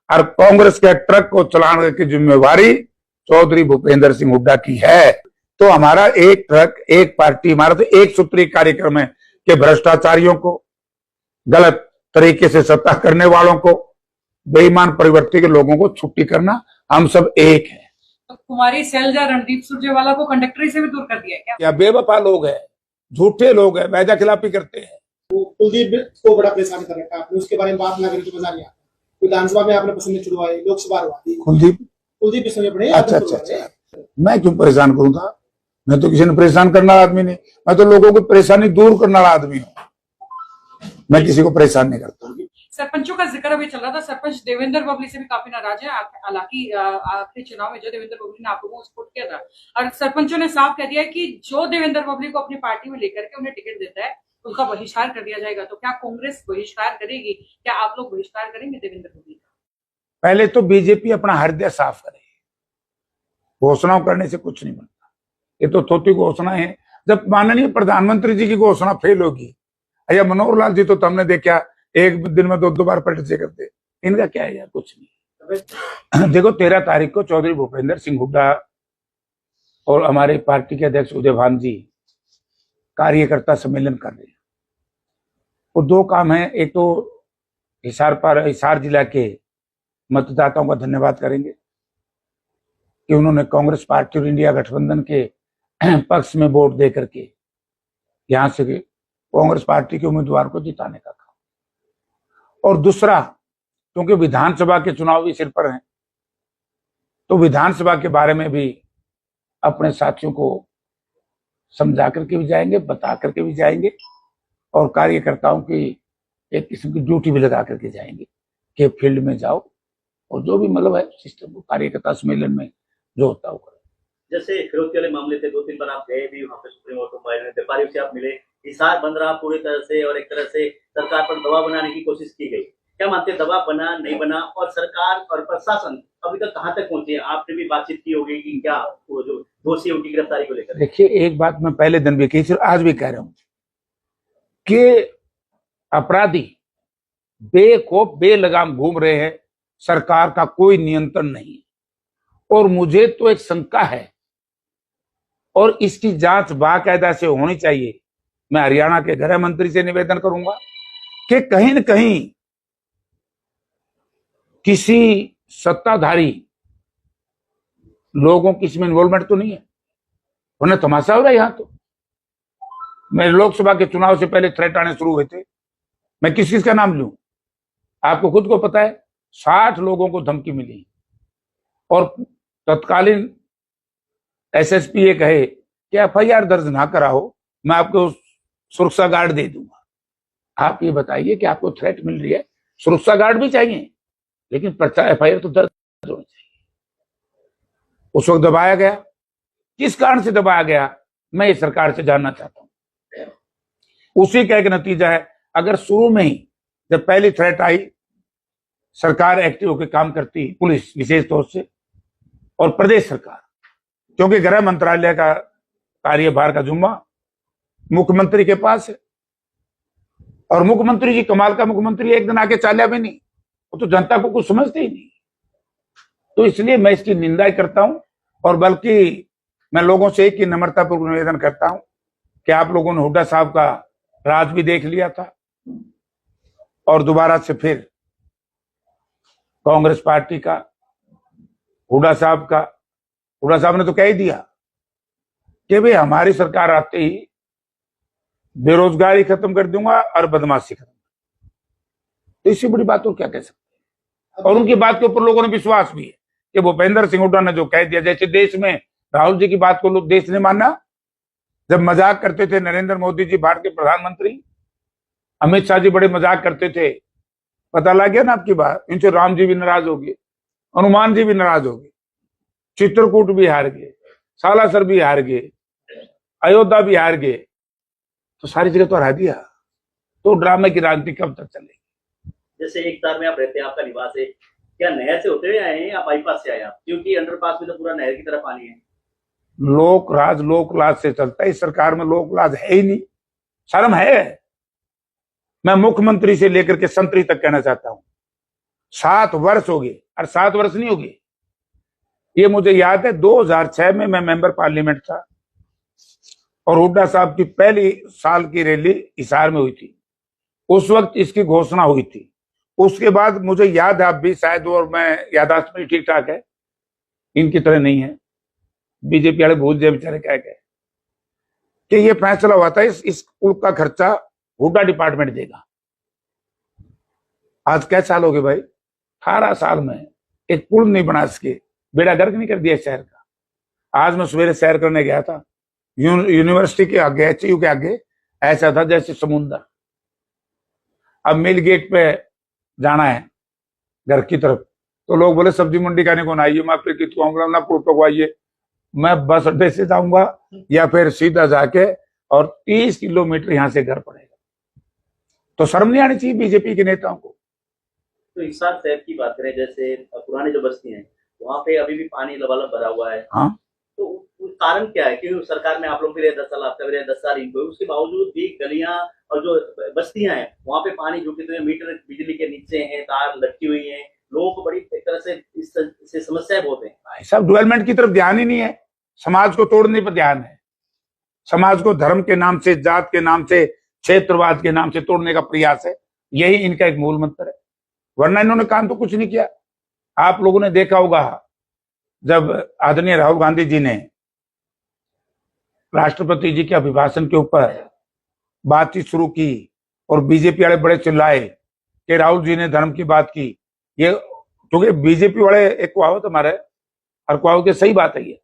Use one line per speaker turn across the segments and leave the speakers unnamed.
और कांग्रेस के ट्रक को चलाने की जिम्मेवारी चौधरी भूपेंद्र सिंह हुड्डा की है। तो हमारा एक ट्रक, एक पार्टी, हमारा तो एक सूत्रीय कार्यक्रम है कि भ्रष्टाचारियों को, गलत तरीके से सत्ता करने वालों को, बेईमान प्रवृत्ति के लोगों को छुट्टी करना। हम सब एक है।
तो कुमारी सैलजा रणदीप सुरजेवाला को कंडक्टरी से भी दूर कर दिया क्या?
बेवफा लोग हैं, झूठे लोग हैं, वायदा खिलाफी करते हैं।
कुलदीप को बड़ा परेशान कर रखा है आपने, उसके बारे में बात ना करें तो मजा नहीं आता। विधानसभा में आपने पसंद छुड़वाई, लोकसभा कुलदीप विश्व पड़े।
अच्छा, मैं क्यों परेशान करूंगा? मैं तो किसी ने परेशान करने वाला आदमी नहीं, मैं तो लोगों की परेशानी दूर करने वाला आदमी हूँ। मैं किसी को परेशान नहीं करता।
सरपंचों का जिक्र अभी चल रहा था, सरपंच देवेंद्र बबली से भी काफी नाराज है। हालांकि आखिरी चुनाव में जो देवेंद्र बबली ने आप लोगों को सपोर्ट किया था, और सरपंचों ने साफ कह दिया है कि जो देवेंद्र बबली को अपनी पार्टी में लेकर के उन्हें टिकट देता है उनका बहिष्कार कर दिया जाएगा। तो क्या कांग्रेस बहिष्कार करेगी? क्या आप लोग बहिष्कार करेंगे देवेंद्र बबली का?
पहले तो बीजेपी अपना हृदय साफ करे। घोषणाओं करने से कुछ नहीं बनता। ये तो थोती घोषणा है। जब माननीय प्रधानमंत्री जी की घोषणा फेल होगी, या मनोहर लाल जी तो हमने देखा एक दिन में दो बार पलटे करते, इनका क्या है यार? कुछ नहीं। देखो 13 तारीख को चौधरी भूपेंद्र सिंह हुड्डा और हमारे पार्टी के अध्यक्ष उदय भान जी कार्यकर्ता सम्मेलन कर रहे हैं। वो दो काम है, एक तो हिसार जिला के मतदाताओं का धन्यवाद करेंगे कि उन्होंने कांग्रेस पार्टी और इंडिया गठबंधन के पक्ष में वोट दे करके यहां से कांग्रेस पार्टी के उम्मीदवार को जिताने का काम। और दूसरा, क्योंकि विधानसभा के चुनाव भी सिर पर हैं, तो विधानसभा के बारे में भी अपने साथियों को समझा करके भी जाएंगे, बता करके भी जाएंगे, और कार्यकर्ताओं की एक किस्म की ड्यूटी भी लगा करके जाएंगे कि फील्ड में जाओ और जो भी मतलब है सिस्टम को कार्यकर्ता सम्मेलन में जो होता है।
जैसे फिरोज वाले मामले थे, 2-3 बार आप गए भी वहां पे सुप्रीम कोर्ट में, व्यापारियों से आप मिले, हिसार बंद रहा पूरी तरह से और एक तरह से सरकार पर दबाव बनाने की कोशिश की गई। क्या मानते हैं, दबाव बना नहीं बना, और सरकार और प्रशासन अभी तक कहां तक पहुंची है? आपने भी बातचीत की होगी कि क्या वो जो दोषी उनकी गिरफ्तारी को लेकर?
देखिए, एक बात मैं पहले दिन भी कही, सिर्फ आज भी कह रहा हूं कि अपराधी बेखौफ बेलगाम घूम रहे हैं, सरकार का कोई नियंत्रण नहीं। और मुझे तो एक शंका है, और इसकी जांच बाकायदा से होनी चाहिए। मैं हरियाणा के गृह मंत्री से निवेदन करूंगा कि कहीं न कहीं किसी सत्ताधारी लोगों की इसमें इन्वॉल्वमेंट तो नहीं है, वरना तमाशा हो रहा है। यहां तो मैं लोकसभा के चुनाव से पहले थ्रेट आने शुरू हुए थे, मैं किस किस का नाम लूं? आपको खुद को पता है, 60 लोगों को धमकी मिली, और तत्कालीन एसएसपी ये कहे कि एफआईआर दर्ज ना कराओ, मैं आपको सुरक्षा गार्ड दे दूंगा। आप ये बताइए कि आपको थ्रेट मिल रही है, सुरक्षा गार्ड भी चाहिए, लेकिन एफआईआर तो दर्ज होनी चाहिए। उस वक्त दबाया गया, किस कारण से दबाया गया, मैं इस सरकार से जानना चाहता हूं। उसी का एक नतीजा है, अगर शुरू में ही जब पहली थ्रेट आई, सरकार एक्टिव होकर काम करती, पुलिस विशेष तौर से और प्रदेश सरकार, क्योंकि गृह मंत्रालय का कार्यभार का जुम्मा मुख्यमंत्री के पास है, और मुख्यमंत्री जी कमाल का मुख्यमंत्री, एक दिन आके चालिया भी नहीं, वो तो जनता को कुछ समझते ही नहीं। तो इसलिए मैं इसकी निंदा करता हूं, और बल्कि मैं लोगों से एक ही नम्रतापूर्वक निवेदन करता हूं कि आप लोगों ने हुड्डा साहब का राज भी देख लिया था, और दोबारा से फिर कांग्रेस पार्टी का, हुड्डा साहब ने तो कह ही दिया कि भाई हमारी सरकार आते ही बेरोजगारी खत्म कर दूंगा और बदमाशी खत्म। तो इससे बड़ी बात और क्या कह सकते हैं? और उनकी बात के ऊपर लोगों ने विश्वास भी है कि भूपेंद्र सिंह हुड्डा ने जो कह दिया, जैसे देश में राहुल जी की बात को लोग देश ने माना, जब मजाक करते थे नरेंद्र मोदी जी भारत के प्रधानमंत्री, अमित शाह जी बड़े मजाक करते थे, पता लग गया ना आपकी बात। इनसे राम जी भी नाराज हो गए, हनुमान जी भी नाराज हो गए, चित्रकूट भी हार गए, सालासर भी हार गए, अयोध्या भी हार गए, तो सारी जगह तो हरा दिया। तो ड्रामे की राजनीति कब तक चलेगी?
जैसे एक तार में आप रहते हैं, आपका निवास है, क्या नहर से होते हुए आए हैं या बाईपास से आए आप? क्योंकि अंडरपास में तो पूरा नहर की तरह पानी है।
लोकलाज से चलता है, इस सरकार में लोकलाज है ही नहीं, शर्म है। मैं मुख्यमंत्री से लेकर के संतरी तक कहना चाहता हूं 7 वर्ष हो गए, और 7 वर्ष नहीं हो गए। ये मुझे याद है 2006 में मैं मेंबर पार्लियामेंट था और हुड्डा साहब की पहली साल की रैली हिसार में हुई थी। उस वक्त इसकी घोषणा हुई थी। उसके बाद मुझे याद है, आप भी शायद, और मैं यादाश्त में ठीक ठाक है, इनकी तरह नहीं है, बीजेपी वाले भूल जाए बेचारे क्या कहे, कि ये फैसला हुआ था इस पुल का खर्चा हुड्डा डिपार्टमेंट देगा। आज क्या साल हो गए भाई? 18 साल में एक पुल नहीं बना सके, बेड़ा गर्क नहीं कर दिया शहर का। आज मैं सवेरे सैर करने गया था, यूनिवर्सिटी के आगे, एचयू के आगे ऐसा था जैसे समुद्र। अब मिल गेट पे जाना है घर की तरफ, तो लोग बोले सब्जी मंडी का नहीं, कौन आइए, मैं फिर कित कहूंगा ना पुल पकवाइए, मैं बस अड्डे से जाऊंगा या फिर सीधा जाके, और 30 किलोमीटर यहां से घर पड़ेगा। तो शर्म नहीं आनी चाहिए बीजेपी के नेताओं को।
तो हिसार शहर की बात करें, जैसे पुराने जो बस्ती हैं वहाँ पे अभी भी पानी लबालब भरा हुआ है।
हाँ,
तो कारण क्या है? क्योंकि सरकार में आप लोग भी रहे 10 साल, आपका भी रहे 10 साल, इनको, उसके बावजूद भी गलियां और जो बस्तियां हैं वहाँ पे पानी जो कि मीटर बिजली के नीचे हैं, तार लटकी हुई हैं, लोगों को बड़ी एक तरह से इससे समस्याएं बहुत हैं।
भाई साहब, डेवलपमेंट की तरफ ध्यान ही नहीं है, समाज को तोड़ने पर ध्यान है। समाज को धर्म के नाम से, जात के नाम से, क्षेत्रवाद के नाम से तोड़ने का प्रयास है। यही इनका एक मूल मंत्र है, वरना इन्होंने काम तो कुछ नहीं किया। आप लोगों ने देखा होगा, जब आदरणीय राहुल गांधी जी ने राष्ट्रपति जी के अभिभाषण के ऊपर बातचीत शुरू की और बीजेपी वाले बड़े चिल्लाए कि राहुल जी ने धर्म की बात की, ये क्योंकि बीजेपी वाले एक कहावत हमारे, और कहावत की सही बात है। ये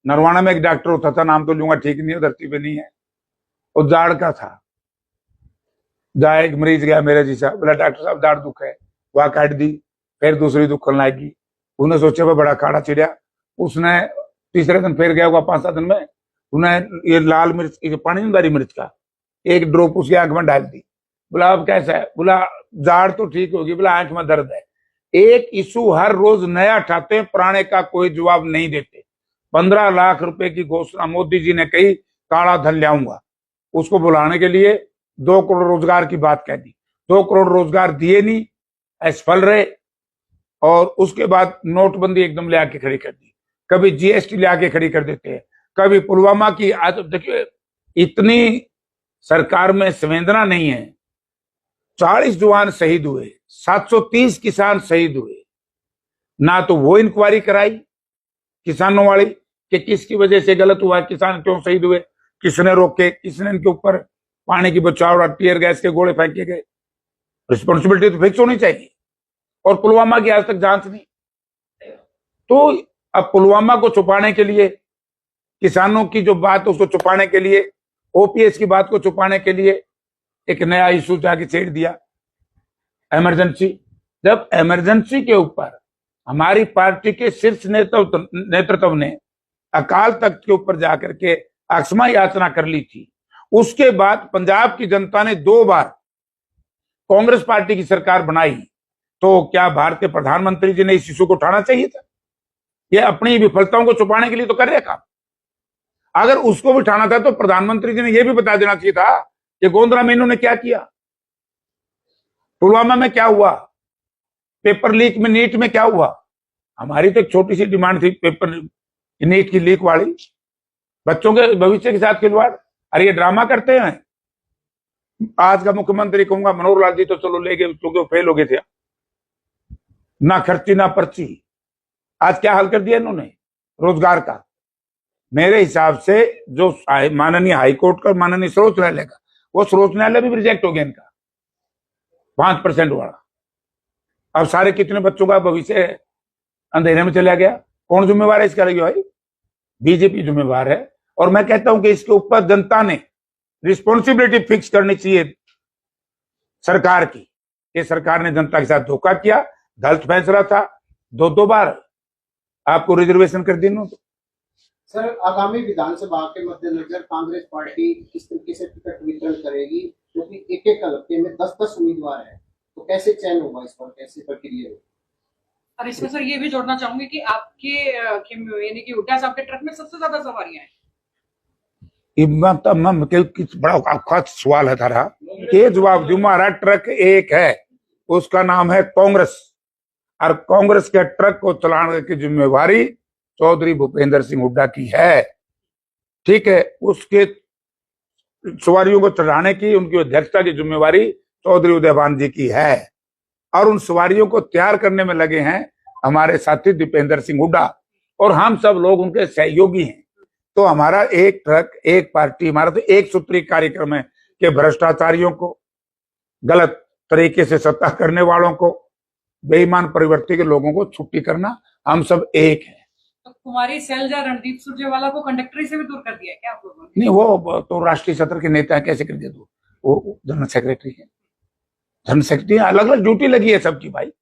नरवाना में एक डॉक्टर होता था, नाम तो लूंगा, ठीक नहीं है, धरती पे नहीं है, वो जाड़ का था। जहाँ एक मरीज गया मेरे जैसा, बोला डॉक्टर साहब दाढ़ दुख है, वहां काट दी, फिर दूसरी दुखन लाएगी। उन्हें सोचा भाई बड़ा काड़ा चिड़िया, उसने तीसरे दिन फिर गया हुआ 5-7 दिन में, उन्हें ये लाल मिर्च, ये पानी नहीं मिर्च का, एक ड्रॉप उसकी आंख में डाल दी। बोला अब कैसा है? बोला जाड़ तो ठीक होगी, बोला आंख में दर्द है। एक इशू हर रोज नया उठाते हैं, पुराने का कोई जवाब नहीं देते। 15 लाख रुपए की घोषणा मोदी जी ने कही, काला धन लाऊंगा, उसको बुलाने के लिए 2 करोड़ रोजगार की बात कह दी। 2 करोड़ रोजगार दिए नहीं, असफल रहे, और उसके बाद नोटबंदी एकदम ले आके खड़ी कर दी। कभी जीएसटी ले आके खड़ी कर देते हैं, कभी पुलवामा की। आज देखिए, इतनी सरकार में संवेदना नहीं है। 40 जवान शहीद हुए, 730 किसान शहीद हुए, ना तो वो इंक्वायरी कराई किसानों वाली कि किसकी वजह से गलत हुआ, किसान क्यों शहीद हुए, किसने रोके, किसने इनके ऊपर पानी की बचाव और टीयर गैस के गोले फेंके गए। रिस्पॉन्सिबिलिटी तो फिक्स होनी चाहिए, और पुलवामा की आज तक जांच नहीं। तो अब पुलवामा को छुपाने के लिए, किसानों की जो बात उसको छुपाने के लिए, ओपीएस की बात को छुपाने के लिए एक नया इशू जाके छेड़ दिया, इमरजेंसी। जब इमरजेंसी के ऊपर हमारी पार्टी के शीर्ष नेतृत्व ने अकाल तख्त के ऊपर जाकर के अक्षमा याचना कर ली थी, उसके बाद पंजाब की जनता ने 2 बार कांग्रेस पार्टी की सरकार बनाई, तो क्या भारतीय प्रधानमंत्री जी ने इस इशू को उठाना चाहिए था? ये अपनी विफलताओं को छुपाने के लिए तो कर रहे काम। अगर उसको भी उठाना था तो प्रधानमंत्री जी ने यह भी बता देना चाहिए था कि गोंदरा में इन्होंने क्या किया, पुलवामा में क्या हुआ, पेपर लीक में, नीट में क्या हुआ। हमारी तो एक छोटी सी डिमांड थी, पेपर नीट की लीक वाली, बच्चों के भविष्य के साथ खिलवाड़। अरे ये ड्रामा करते हैं। आज का मुख्यमंत्री कहूंगा मनोहर लाल जी तो चलो ले गए, क्योंकि फेल हो गए थे, ना खर्ची ना पर्ची। आज क्या हाल कर दिया इन्होंने रोजगार का। मेरे हिसाब से जो माननीय हाईकोर्ट का, माननीय सर्वोच्च न्यायालय का, वो सर्वोच्च न्यायालय भी रिजेक्ट हो गया इनका 5% वाला। अब सारे कितने बच्चों का भविष्य अंधेरे में चला गया। कौन जिम्मेवार है इसका? भाई बीजेपी जिम्मेवार है। और मैं कहता हूं कि इसके ऊपर जनता ने रिस्पॉन्सिबिलिटी फिक्स करनी चाहिए सरकार की। ये सरकार ने जनता के साथ धोखा किया, गलत फैसला था। 2 बार आपको रिजर्वेशन कर दी इन्होंने।
सर, आगामी विधानसभा के मद्देनजर कांग्रेस पार्टी किस तरीके से टिकट वितरण करेगी, क्योंकि एक हल्के में 10-10 उम्मीदवार हैं, तो कैसे चयन होगा, इस पर कैसे प्रक्रिया होगी? और
इसमें सर ये भी जोड़ना चाहूंगी कि आपके यानी कि हुड्डा साहब के ट्रक में सबसे ज्यादा सवारियां हैं।
बड़ा खास सवाल है तारा, ये जवाब जो हमारा ट्रक एक है, उसका नाम है कांग्रेस। और कांग्रेस के ट्रक को चलाने की जिम्मेवारी चौधरी भूपेंद्र सिंह हुड्डा की है। ठीक है, उसके सवारियों को चढ़ाने की, उनकी अध्यक्षता की जिम्मेवारी चौधरी उदयभान जी की है, और उन सवारियों को तैयार करने में लगे हैं हमारे साथी दीपेंद्र सिंह हुड्डा, और हम सब लोग उनके सहयोगी हैं। तो हमारा एक ट्रक, एक पार्टी, हमारा तो एक सूत्री कार्यक्रम है कि भ्रष्टाचारियों को, गलत तरीके से सत्ता करने वालों को, बेईमान प्रवृत्ति के लोगों को छुट्टी करना। हम सब एक है।
तो कुमारी सैलजा रणदीप सुरजेवाला को कंडक्टरी से भी दूर कर दिया है क्या आप लोगों ने?
नहीं, वो तो राष्ट्रीय सत्र के नेता है, कैसे कर दिया? तो वो जनरल सेक्रेटरी है। जनरल सेक्रेटरी अलग अलग ड्यूटी लगी है सबकी भाई,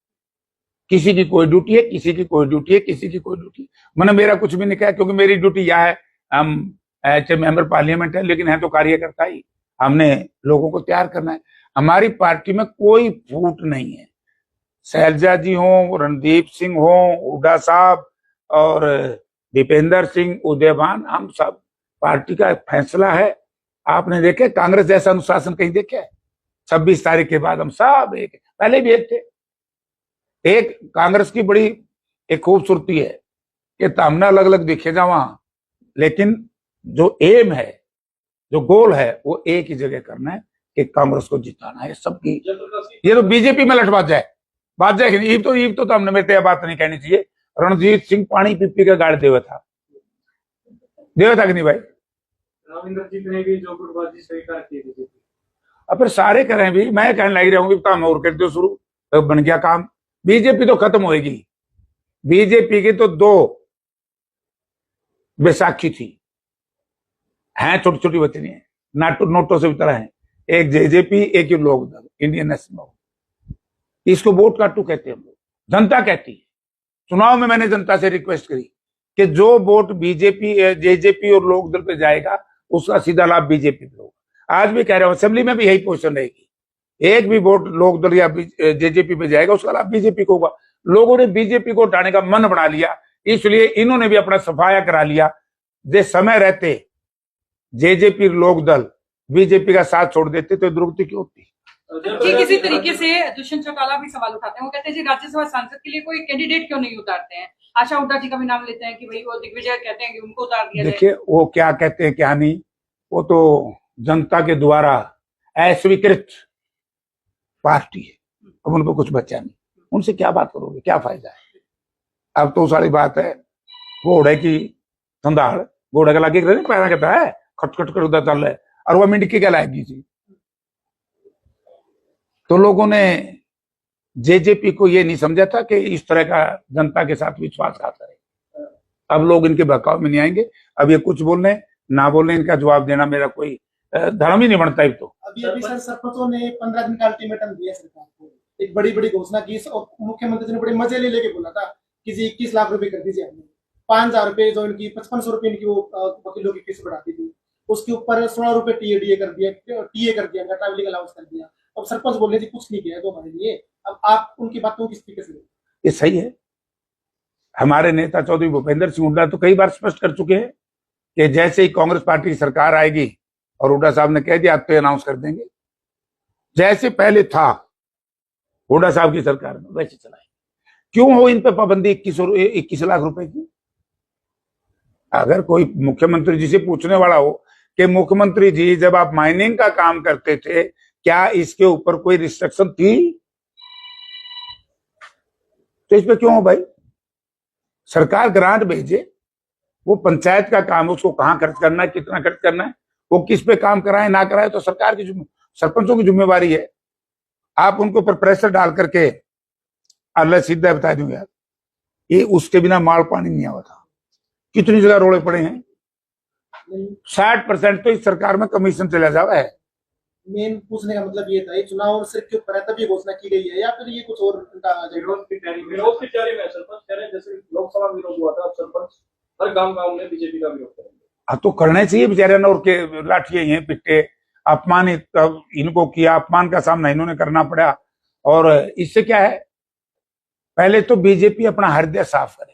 किसी की कोई ड्यूटी है, किसी की कोई ड्यूटी है, किसी की कोई ड्यूटी। मैंने मेरा कुछ भी नहीं कहा, क्योंकि मेरी ड्यूटी यह है, हम ऐसे मेंबर पार्लियामेंट है, लेकिन है तो कार्यकर्ता ही। हमने लोगों को तैयार करना है। हमारी पार्टी में कोई फूट नहीं है। शैलजा जी हो, रणदीप सिंह हो, हुड्डा साहब और दीपेंद्र सिंह, उदयभान, हम सब, पार्टी का फैसला है। आपने देखे कांग्रेस जैसा अनुशासन कहीं देखे? 26 तारीख के बाद हम सब एक, पहले भी एक थे। एक कांग्रेस की बड़ी एक खूबसूरती है कि सामने अलग अलग दिखे जा वहां, लेकिन जो एम है, जो गोल है, वो एक ही जगह करना है कि कांग्रेस को जिताना है सबकी। ये तो बीजेपी में लठबाज है, बात जाए ईब तो हमने मेरे बात नहीं कहनी चाहिए। रणजीत सिंह पानी पी के गाड़ देवा था कि नहीं भाई?
राविंदर जी ने भी जो गुटबाजी स्वीकार की थी।
अब फिर सारे करें भी, मैं कहने लग रहा हूँ काम और कर दो शुरू, तो बन गया काम। बीजेपी तो खत्म होएगी। बीजेपी की तो 2 बैसाखी थी, हैं छोटी छोटी बचनी है, नोटों से भी तरह है। एक जेजेपी, एक ही लोक दल, इंडियन नेशनल। इसको वोट काटू कहते हैं हम लोग, जनता कहती है। चुनाव में मैंने जनता से रिक्वेस्ट करी कि जो वोट बीजेपी, जेजेपी और लोक दल पे जाएगा, उसका सीधा लाभ बीजेपी पे होगा। आज भी कह रहा हूं, असेंबली में भी यही पोजीशन रहेगी। एक भी वोट लोक दल या जेजेपी पे जाएगा, उसका लाभ बीजेपी को होगा। लोगों ने बीजेपी को उठाने का मन बना लिया, इसलिए इन्होंने भी अपना सफाया करा लिया। जे समय रहते जेजेपी, लोक दल बीजेपी का साथ छोड़ देते तो दुर्गति क्यों होती?
जी, किसी तरीके से दुष्यंत चौटाला भी सवाल उठाते हैं। वो कहते हैं जी, राज्यसभा सांसद के लिए कोई कैंडिडेट क्यों नहीं उतारते हैं? आशा हुड्डा जी का भी नाम लेते हैं कि भाई वो दिग्विजय कहते हैं कि उनको उतार दिया जाए।
देखिए, वो क्या कहते हैं क्या नहीं, वो तो जनता के द्वारा अस्वीकृत पार्टी है। अब उनको कुछ बचा नहीं, उनसे क्या बात करोगे, क्या फायदा है? अब तो सारी बात है घोड़े की संधाड़, घोड़े का लागे पैदा कहता है, खटखट कर उधर चल रहा है, और वह मिंडकी क्या लाएगी जी। तो लोगों ने जेजेपी को ये नहीं समझा था कि इस तरह का जनता के साथ विश्वासघात करे। अब लोग इनके बहकाव में नहीं आएंगे। अब ये कुछ बोलने ना बोलने, इनका जवाब देना मेरा कोई धर्म ही नहीं बनता। तो
अभी सर सरपंचों ने 15 दिन का अल्टीमेटम दिया सरकार को, एक बड़ी बड़ी घोषणा की, और मुख्यमंत्री जी ने बड़े मजे लेके बोला था कि जी 21 लाख रुपए कर दीजिए। हमने 5,000 रुपए जो इनकी 5500 रुपए इनकी वो वकीलों की फीस बढ़ाती थी, उसके ऊपर 16 रुपए टीए कर दिया, ट्रैवलिंग अलाउंस कर दिया। अब सरपंच बोल रहे थे कुछ नहीं किया है तो हमारे लिए। अब आप उनकी बातों किस तरीके से?
ये सही है। हमारे नेता चौधरी भूपेंद्र सिंह हुड्डा तो कई बार स्पष्ट कर चुके हैं कि जैसे ही कांग्रेस पार्टी की सरकार आएगी, और हुड्डा साहब ने कह दिया आप तो अनाउंस कर देंगे, जैसे पहले था हुड्डा साहब की सरकार में वैसे चलाएंगे। क्यों हो इन पे पाबंदी 21 लाख रुपए की? अगर कोई मुख्यमंत्री जी से पूछने वाला हो कि मुख्यमंत्री जी जब आप माइनिंग का काम करते थे, क्या इसके ऊपर कोई रिस्ट्रिक्शन थी? तो इस पे क्यों हो भाई? सरकार ग्रांट भेजे, वो पंचायत का काम है, उसको कहां खर्च करना है, कितना खर्च करना है, वो किस पे काम कराए ना कराए तो सरकार की सरपंचों की जिम्मेवारी है। आप उनके ऊपर प्रेशर डाल करके, अल्लाह सीधा बता दूं यार, ये उसके बिना माल पानी नहीं आवा था। कितनी जगह रोड़े पड़े हैं। 60% तो इस सरकार में कमीशन चला जावा है।
मेन पूछने का मतलब ये था, ये चुनाव सिर्फ के ऊपर है तभी घोषणा की गई है, या फिर ये कुछ और
विरोध की तैयारी में सरपंच कह रहे हैं, जैसे लोकसभा विरोध हुआ था, अब सरपंच हर गांव में बीजेपी का विरोध करेंगे।
हाँ, तो करना चाहिए बेचारे न, और के लाठिए हैं, पिट्टे, अपमानित इनको किया, अपमान का सामना इन्होंने करना पड़ा। और इससे क्या है, पहले तो बीजेपी अपना हृदय साफ करे।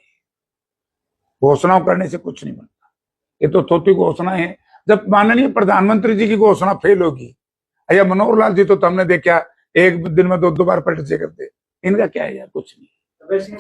घोषणाओं करने से कुछ नहीं बनता, ये तो थोटी घोषणा है। जब माननीय प्रधानमंत्री जी की घोषणा फेल होगी, या मनोहर लाल जी तो हमने देखा एक दिन में 2 बार पलट से करते, इनका क्या है यार, कुछ नहीं।
वैसे